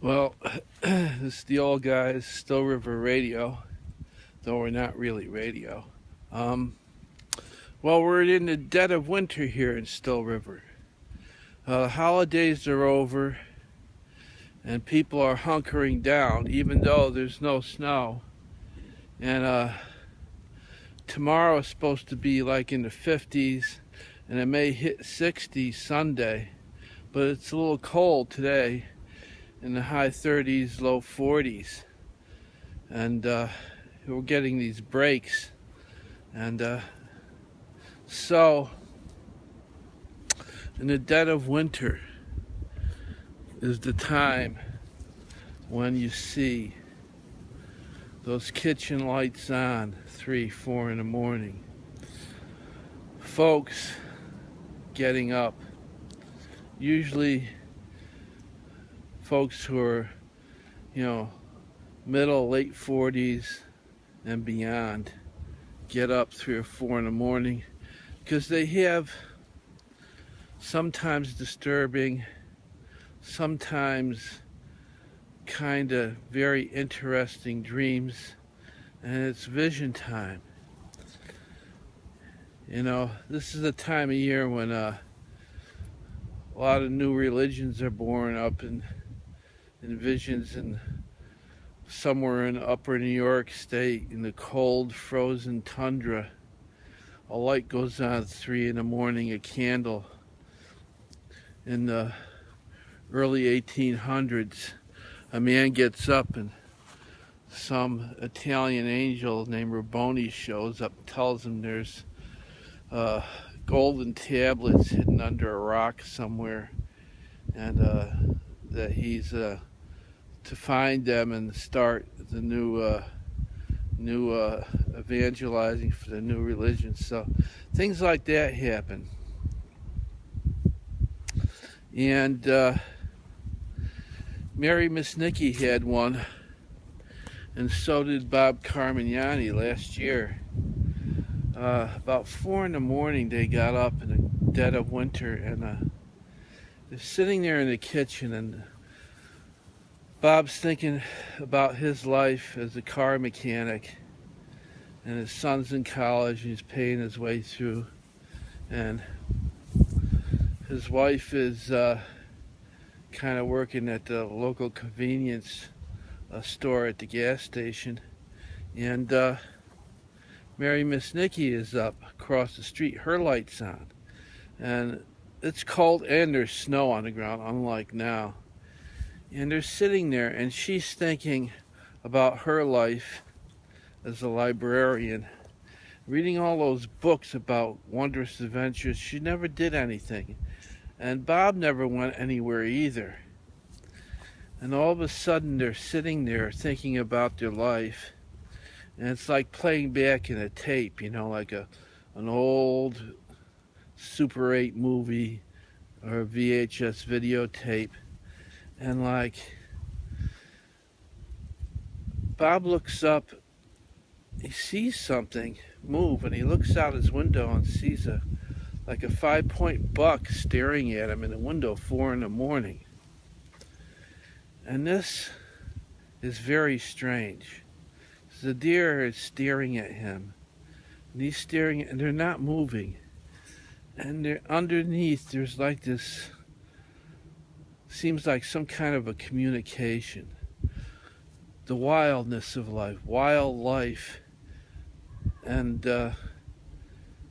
Well, this is the old guys, Still River Radio, though we're not really radio. Um, well, we're in the dead of winter here in Still River. The holidays are over, and people are hunkering down, even though there's no snow. And tomorrow is supposed to be like in the 50s, and it may hit 60 Sunday, but it's a little cold today. In the high 30s, low 40s, and we're getting these breaks, and so in the dead of winter is the time when you see those kitchen lights on 3, 4 in the morning, folks getting up, usually folks who are, middle, late 40s and beyond, get up 3 or 4 in the morning because they have sometimes disturbing, sometimes kind of very interesting dreams, and it's vision time. This is the time of year when a lot of new religions are born up in visions, and somewhere in upper New York State, in the cold, frozen tundra, a light goes on at 3 in the morning, a candle. In the early 1800s, a man gets up and some Italian angel named Rabboni shows up and tells him there's golden tablets hidden under a rock somewhere, and that he's to find them and start the new evangelizing for the new religion. So things like that happen. And Mary Misnicki had one, and so did Bob Carmignani last year. About 4 in the morning they got up in the dead of winter, and they're sitting there in the kitchen, and Bob's thinking about his life as a car mechanic, and his son's in college and he's paying his way through, and his wife is kind of working at the local convenience store at the gas station, and Mary Misnicki is up across the street, her light's on, and it's cold and there's snow on the ground, unlike now. And they're sitting there, and she's thinking about her life as a librarian, reading all those books about wondrous adventures. She never did anything, and Bob never went anywhere either. And all of a sudden they're sitting there thinking about their life, and it's like playing back in a tape, like an old Super 8 movie or a VHS videotape. And Bob looks up, he sees something move, and he looks out his window and sees a 5-point buck staring at him in the window 4 in the morning. And this is very strange. The deer is staring at him, and he's staring, and they're not moving. And they're underneath, there's like this, seems like some kind of a communication. The wildness of life, wild life. And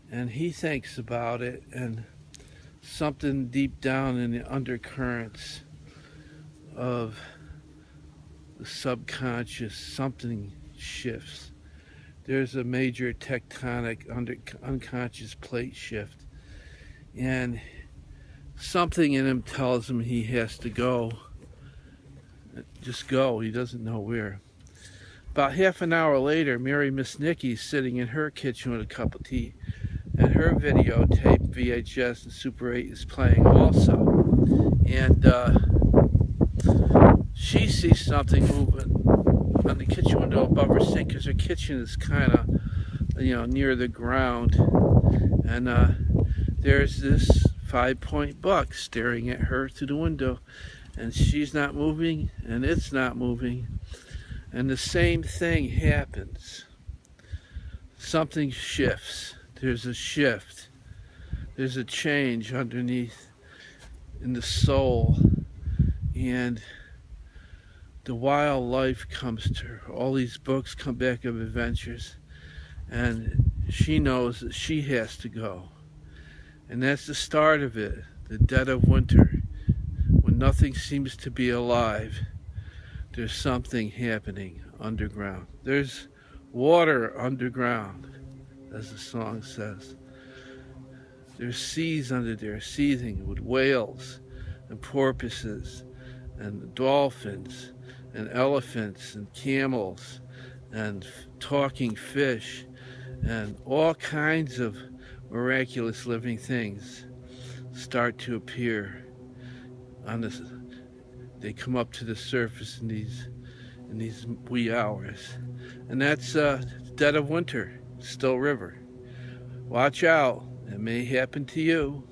he thinks about it, and something deep down in the undercurrents of the subconscious, something shifts. There's a major tectonic unconscious plate shift, and something in him tells him he has to go. Just go. He doesn't know where. About half an hour later, Mary Misnicki's sitting in her kitchen with a cup of tea, and her videotape, VHS and Super 8 is playing also. And she sees something moving on the kitchen window above her sink, because her kitchen is kind of, near the ground. And there's this 5-point buck staring at her through the window. and she's not moving, and it's not moving, and the same thing happens. Something shifts. There's a shift. There's a change underneath in the soul, and the wild life comes to her. All these books come back of adventures, and she knows that she has to go. And that's the start of it, the dead of winter. When nothing seems to be alive, there's something happening underground. There's water underground, as the song says. There's seas under there seething with whales and porpoises and dolphins and elephants and camels and talking fish and all kinds of miraculous living things start to appear on this. They come up to the surface in these wee hours, and that's dead of winter, Still River. Watch out, it may happen to you.